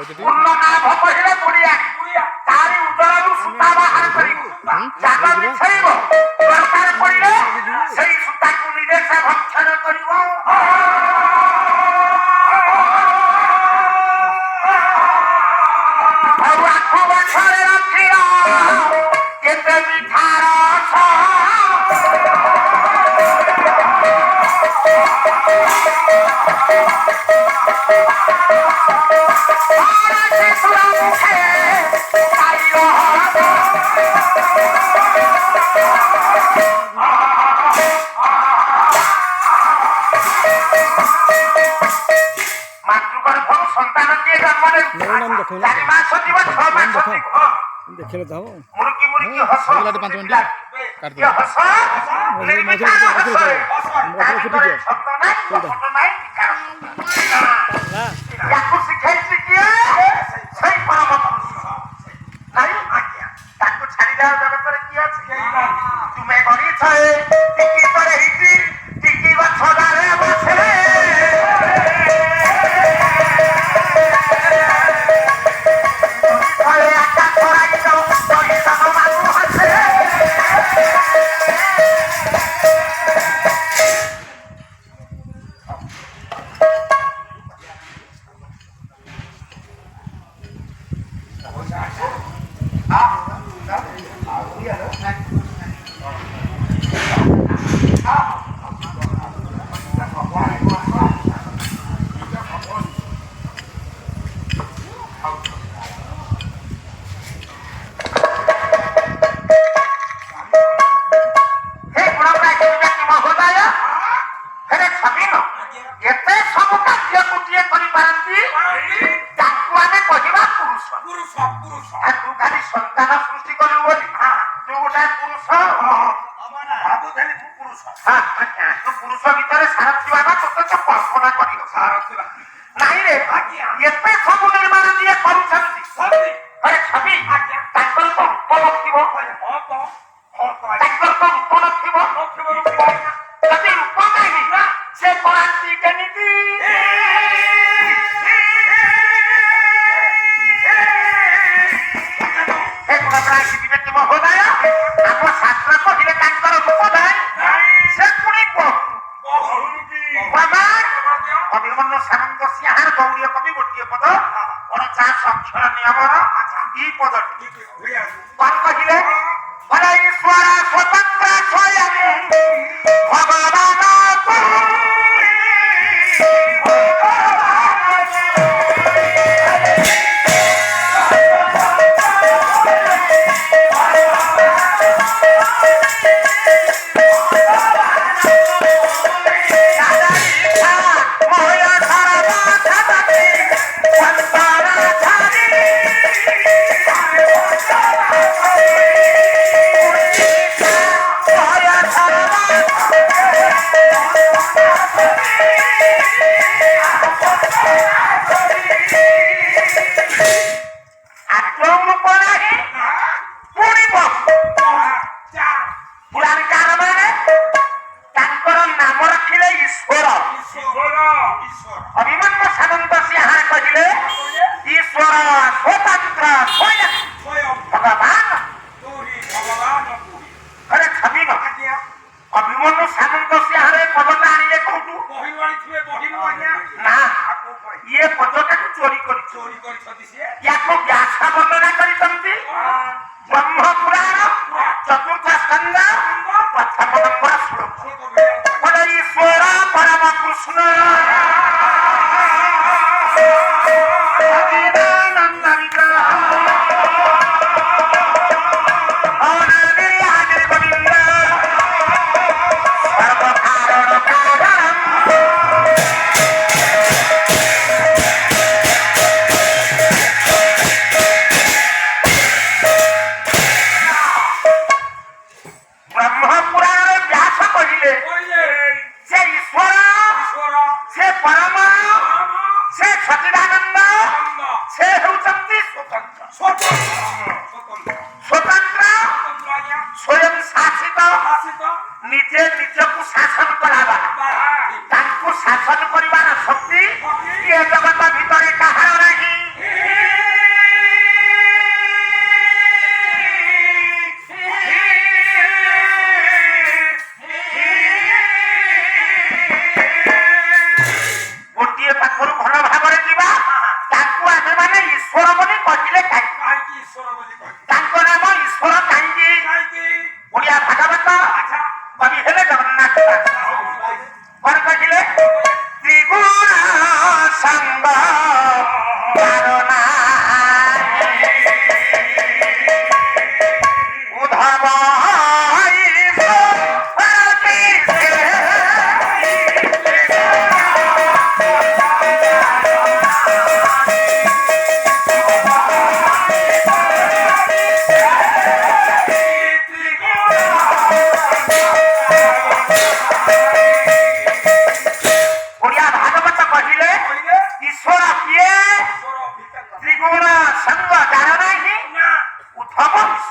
ପୂର୍ଣ୍ଣନାଭ କହିଲେ କୋଡ଼ିଆ ତାରି ଉଦରରୁ ସୂତା ବାହାର କରିବୁ ଜାଲ ବିଛେଇବ ଦରକାର ପଡ଼ିଲେ ସେଇ ସୂତାକୁ ନିଜେ ସେ ଭକ୍ଷଣ କରିବ। ଆଉ ଆଖୁ ଗଛରେ ରଖିଲ କେତେ ମିଠା ରସ ମାତୃଗର୍ଭରୁ ସନ୍ତାନଟିଏ ଜନ୍ମ ନେଉଛି 4 ମାସ ଯିବ 6 ମାସ ଦେଖିଲେ ତ ହବ ମୁରୁକି ମୁରୁକି ହସ ହସ ନିର୍ବିଚାର ହସରେ ୟାକୁ ଶିଖେଇଛି କିଏ ସେଇ ପରମ ପୁରୁଷ ନାଇଁ ଆଜ୍ଞା ତାକୁ ଛାଡ଼ିଦେବା ଜଗତରେ କିଏ ଅଛି ତୁମେ ଗଣିଛ ଟିକି ପରେ ହେଇଛି ଟିକି ଗଛ ଡାଳେ ବସେ ସନ୍ତାନ ସୃଷ୍ଟି କରିବୁ ବୋଲି ତୁ ଗୋଟେ ପୁରୁଷ ଭାବୁଥିଲି ତୁ ପୁରୁଷ ତୁ ପୁରୁଷ ଭିତରେ ସାର ଥିବା ନା ତୋତେ ତ କଳ୍ପନା କରିବ ସାର ଥିବା ନାଇଁ ରେ ଏତେ ସବୁ ନିର୍ମାଣ ଯିଏ କରୁଛନ୍ତି ଛବି ତାଙ୍କର ତ ରୂପ ନଥିବ ତାଙ୍କର ତ ରୂପ ନଥିବ ଯଦି ରୂପ ନାହିଁ ସେ କରାନ୍ତି କେମିତି ମହୋଦୟ ଆମ ଶାସ୍ତ୍ର କହିଲେ ତାଙ୍କର ରୂପ ନାହିଁ ସେ ପୁଣି ଅଭିମନ୍ୟୁ ସାମନ୍ତ ସିଂହାର ଗୌରୀୟ କବି ଗୋଟିଏ ପଦ 49 ଅକ୍ଷର ନିୟମର ଇ ପଦଟି କଣ କହିଲେ ଈଶ୍ୱର ସ୍ୱତନ୍ତ୍ର ସ୍ୱୟଂ ଭଗବାନ ଅଭିମନ୍ୟୁ ସାମନ୍ତ ସିଂହାର କହିଲେ ଈଶ୍ୱର ସ୍ୱତନ୍ତ୍ର ସ୍ୱୟଂ ଭଗବାନ ଘରେ ଛବି ଅଭିମନ୍ୟୁ ସାମନ୍ତ ସିଂହାର ପଦଟା ଆଣିଲେ କୋଉଠୁ ନା ଇଏ ପଦଟାକୁ ଚୋରି କରିଛନ୍ତି ୟାକୁ ବ୍ୟାସ ବର୍ଣ୍ଣନା କରିଛନ୍ତି ବ୍ରହ୍ମ ପୁରାଣ 4th ସ୍କନ୍ଧ 1ମ ନମ୍ବର ଶ୍ଲୋକ ଈଶ୍ୱର ପରମ କୃଷ୍ଣ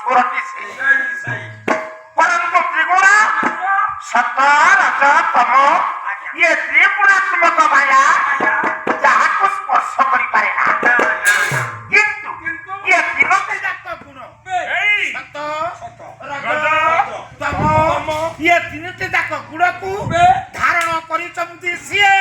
ସ୍ୱରଟି ସେଇ ପରନ୍ତୁ ତ୍ରିଗୁଣ ସତ ରଜ ତମ ଇଏ ତ୍ରିଗୁଣାତ୍ମକ ମାୟା ଯାହାକୁ ସ୍ପର୍ଶ କରିପାରେ ନା କିନ୍ତୁ ଇଏ ତିନୋଟି ଯାକ ଗୁଣ ସତ ରଜ ତମ ଇଏ ତିନୋଟି ଯାକ ଗୁଣକୁ ଧାରଣ କରିଛନ୍ତି ସିଏ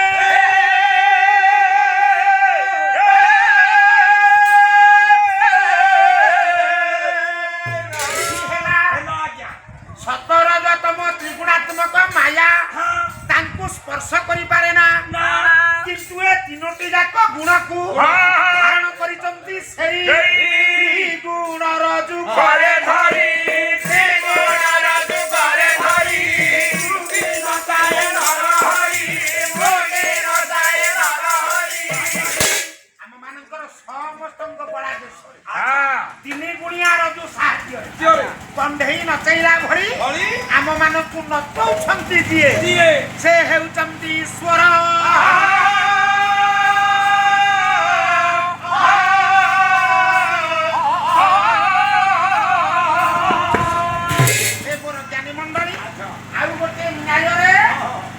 ତ୍ରିଗୁଣାତ୍ମକ ମାୟା ତାଙ୍କୁ ସ୍ପର୍ଶ କରିପାରେ ନା କିନ୍ତୁ ଏ ତିନୋଟି ଯାକ ଗୁଣକୁ ଧାରଣ କରିଛନ୍ତି ସେଇ ଗୁଣର ଯୁଗରେ ଧରି ଆମ ମାନଙ୍କର ସମସ୍ତଙ୍କ ବଳା ଦେଶରେ ତିନି ଗୁଣିଆର ଯୋଉ ସାହାଯ୍ୟ କଣ୍ଢେଇ ନଚେଇଲା ଭଳି ଆମ ମାନଙ୍କୁ ନଚଉଛନ୍ତି ଯିଏ ସେ ହେଉଛନ୍ତି ଈଶ୍ୱର ଜ୍ଞାନୀ ମଣ୍ଡଳୀ ଆଉ ଗୋଟେ ନ୍ୟାୟରେ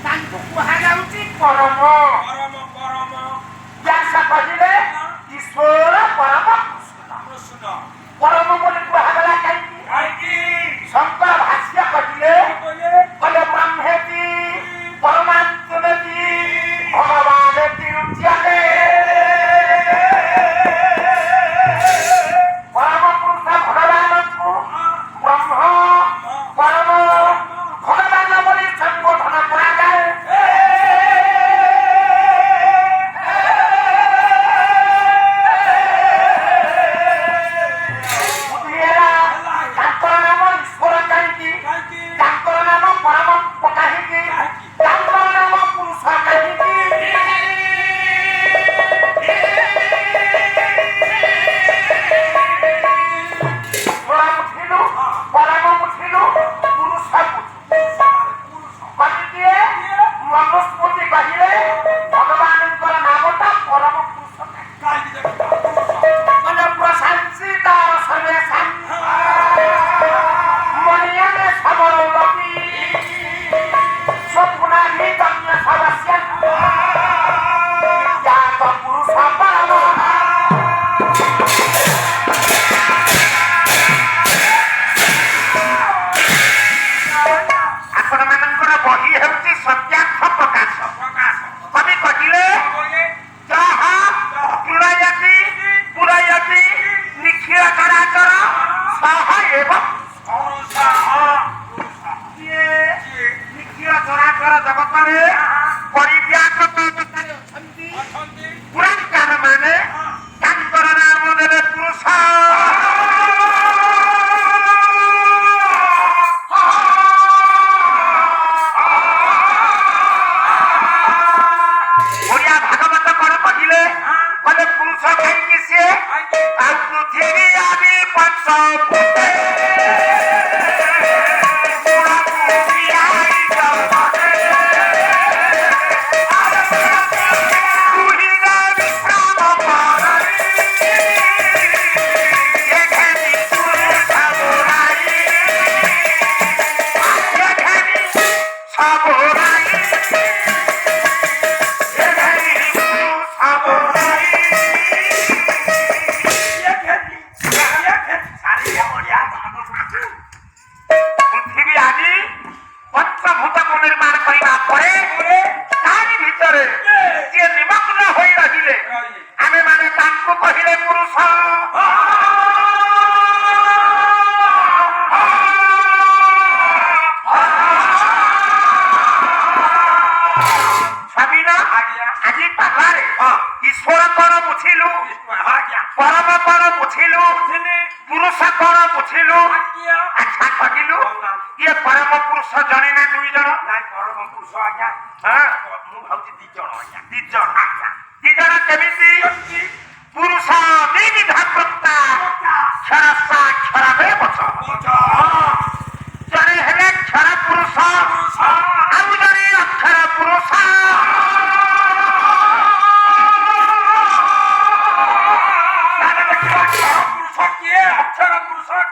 ତାଙ୍କୁ କୁହାଯାଉଛି ପରମ ବ୍ୟାସ କହିଲେ ଈଶ୍ୱର ପରମ ପରମ ବୋଲି କୁହାଗଲା କାହିଁକି ଶଙ୍କର ଭାଷ୍ୟ କହିଲେ କହିଲେ ବ୍ରହ୍ମେତି ପରମାତ୍ମେତି ଭଗବାନେତି ରୁଚ୍ୟତେ ପରମ ପୁରୁଷ ଭଗବାନଙ୍କୁ ବ୍ରହ୍ମ ପରମ ଭଗବାନ ବୋଲି ସମ୍ବୋଧନ କରାଯାଏ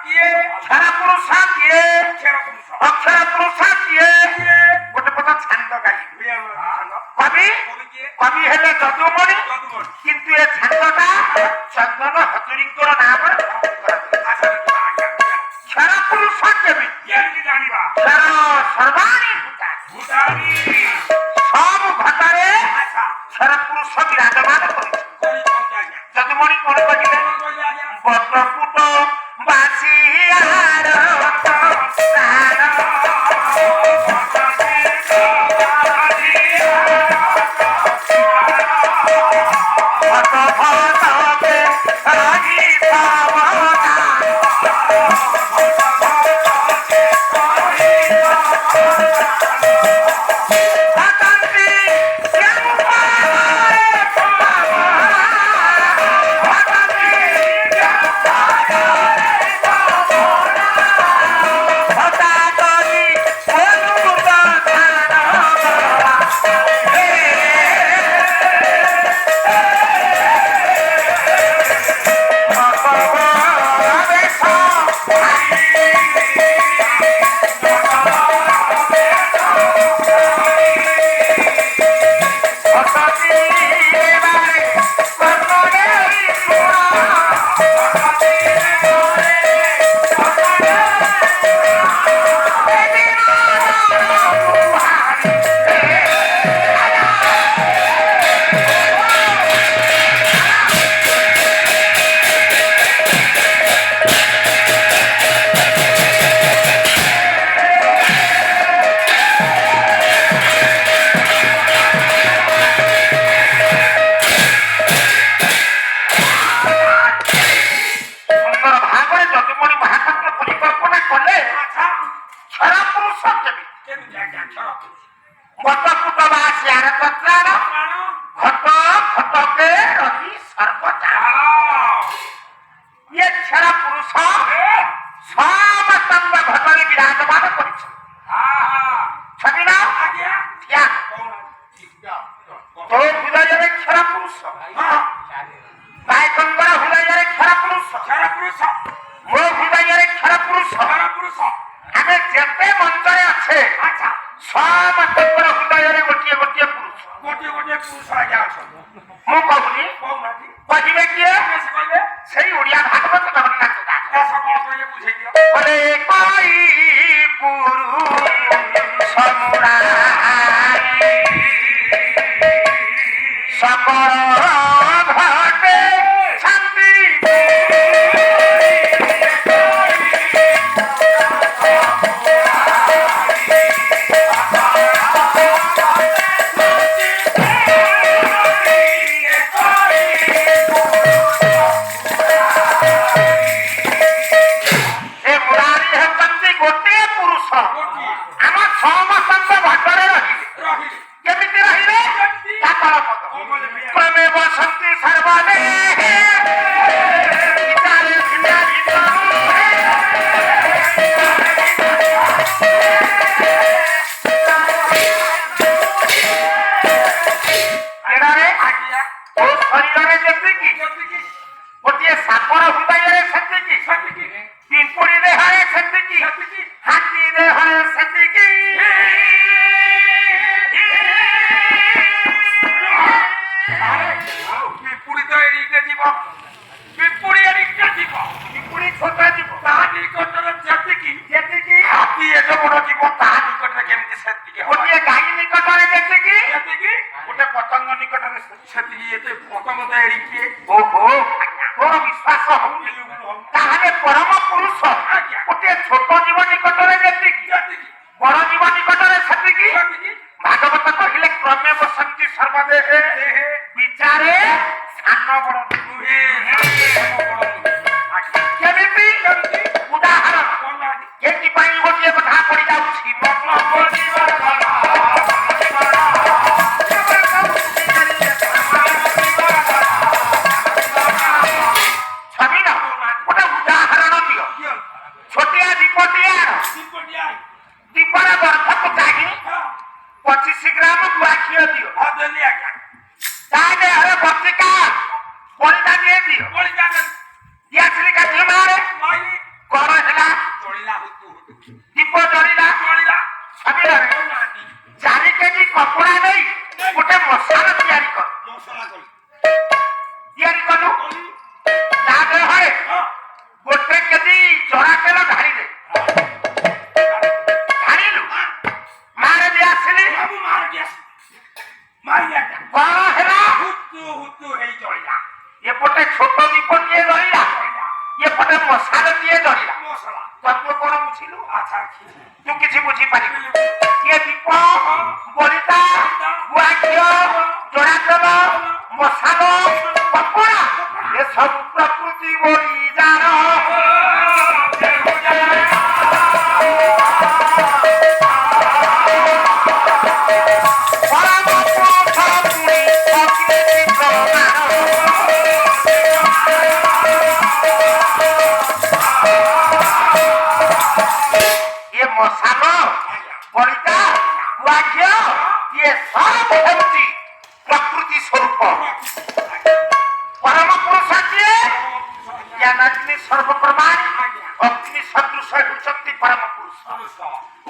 ଛାର ପୁରୁଷ କିଏ? ଅକ୍ଷର ପୁରୁଷ କିଏ? ଗୋଟେ ପଦ ଛାନ୍ଦ ଗାଇ କବି କବି ହେଲେ ଯଦୁମଣି, କିନ୍ତୁ ଏ ଛାନ୍ଦଟା ଚନ୍ଦନ ହଜୁରୀଙ୍କର ନାମରେ ଛାର ପୁରୁଷ କେମିତି ଜାଣିବା ଛାର ସର୍ବାଣୀ ସବୁ ଘଟରେ ଛାର ପୁରୁଷ ବିରାଜମାନ କରିଛି। ଯଦୁମଣି କଣ କହିଲେ? ବଟପୁଟ ବାସିଆର ବଡ ହେଲା ଦୀପ ଜଳିଲା ସବିଲାରେ 4 କେଜି କପଡ଼ା ନେଇ ଗୋଟେ ମଶାଲ ତିଆରି କର ତିଆରି କଲୁ ତା ଦେହରେ 1 କେଜି ଜଡ଼ା ତେଲ ଢାଳିଲେ ଢାଳିଲୁ ମାରେ ବି ଆସିଲି ବଡ ହେଲା ଏପଟେ ଛୋଟ ଦୀପ ଟିଏ ଜଳିଲା ଏପଟେ ମଶାଲ ଟିଏ ଜଳିଲା ତତ୍ତ୍ୱ କଣ ବୁଝିଲୁ ତୁ କିଛି ବୁଝିପାରିବୁ ଇଏ ଦୀପ ବଳିତା ଗୁଆ ଘିଅ ଜଡ଼ା ତେଲ ମଶାଲ କପଡ଼ା ଏସବୁ ପ୍ରକୃତି ବଳି ଯାର ମଶାଲ ବଳିତା ଗୁଆ ଘିଅ ଇଏ ସବୁ ହେଉଛି ପ୍ରକୃତି ସ୍ୱରୂପ ପରମ ପୁରୁଷ ଯିଏ ଜ୍ଞାନାଗ୍ନି ସର୍ବପ୍ରମାଣ ଅଗ୍ନି ସଦୃଶ ହେଉଛନ୍ତି ପରମ ପୁରୁଷ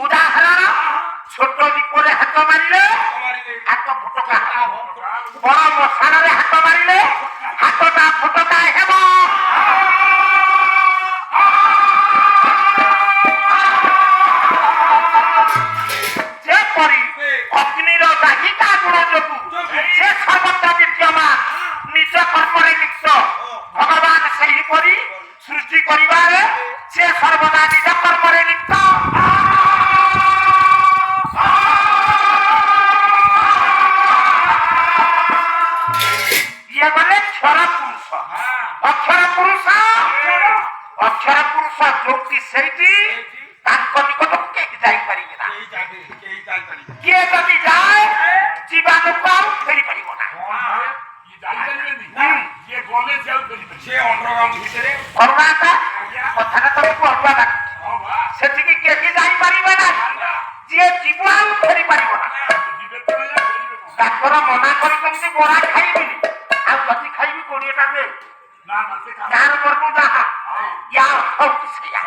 ଉଦାହରଣ ଛୋଟ ଦୀପରେ ହାତ ମାରିଲେ ହାତ ଫୋଟକା ବଡ ମଶାଳରେ ହାତ ମାରିଲେ ହାତଟା ଫୋଟକା ହେବ ଅଗ୍ନିର ଦାହିକା ଗୁଣ ଯୋଗୁ ସେ ସର୍ବତ୍ର ବିଦ୍ୟମାନ ନିଜ କର୍ମରେ ଲିପ୍ତ ଭଗବାନ ସେହିପରି ସୃଷ୍ଟି କରିବାରେ ସେ ସର୍ବଦା ନିଜ କର୍ମରେ ଲିପ୍ତ ଇଏ ଗଲେ କ୍ଷର ପୁରୁଷ ଅକ୍ଷର ପୁରୁଷ ଯୋଉଠି ସେଇଠି ତାଙ୍କ ନିକଟକୁ କେହି ଯାଇପାରିବେ ନା କିଏ ଯଦି ଯାଏ ଜୀବାଣୁକୁ ଆଉ ଫେରି ପାରିବ ନା କରୁଣାଟା କଥାଟା ତମକୁ ଅଲଗା ଲାଗୁଛି ସେଠିକି କେହି ଯାଇପାରିବେ ନା ଯିଏ ଯିବ ଆଉ ଫେରି ପାରିବ ନା ଡାକ୍ତର ମନା କରିଛନ୍ତି ବରା ଖାଇବିନି ଆଉ ଯଦି ଖାଇବି 20ଟା ଦେ ଯାହାର କର୍ମ ଯାହା ୟା ଅର୍ଥ ହଉଛି ସେଇଆ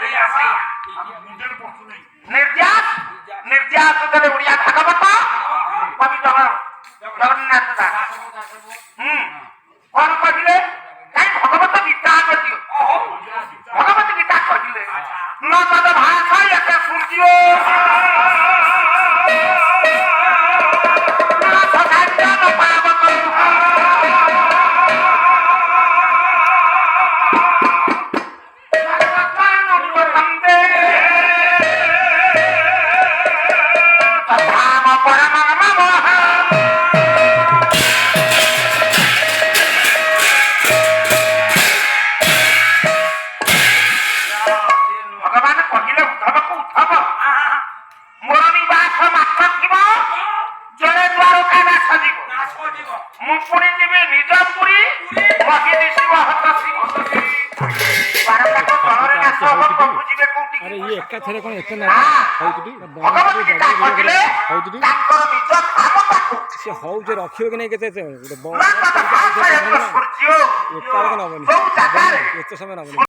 ନିର୍ଯାସ ଦେଲେ ଓଡ଼ିଆ ଭାଗବତ କବି ଜଗନ୍ନାଥ ଦାସ କଣ କହିଲେ କାଇଁ ଭଗବତ ଗୀତା ଦିଅ ଭଗବତ ଗୀତା କହିଲେ ନ ତଦ ଭାଷା ଏତେ ସୂର୍ଯ୍ୟ अरे ये एका थेरे कोन एते ना भगवत गीता कहले तांकर निज काम ताकू से हौ जे रखियो कि नै केते सूर्य एका नबनी जो जागारे एते समय नबनी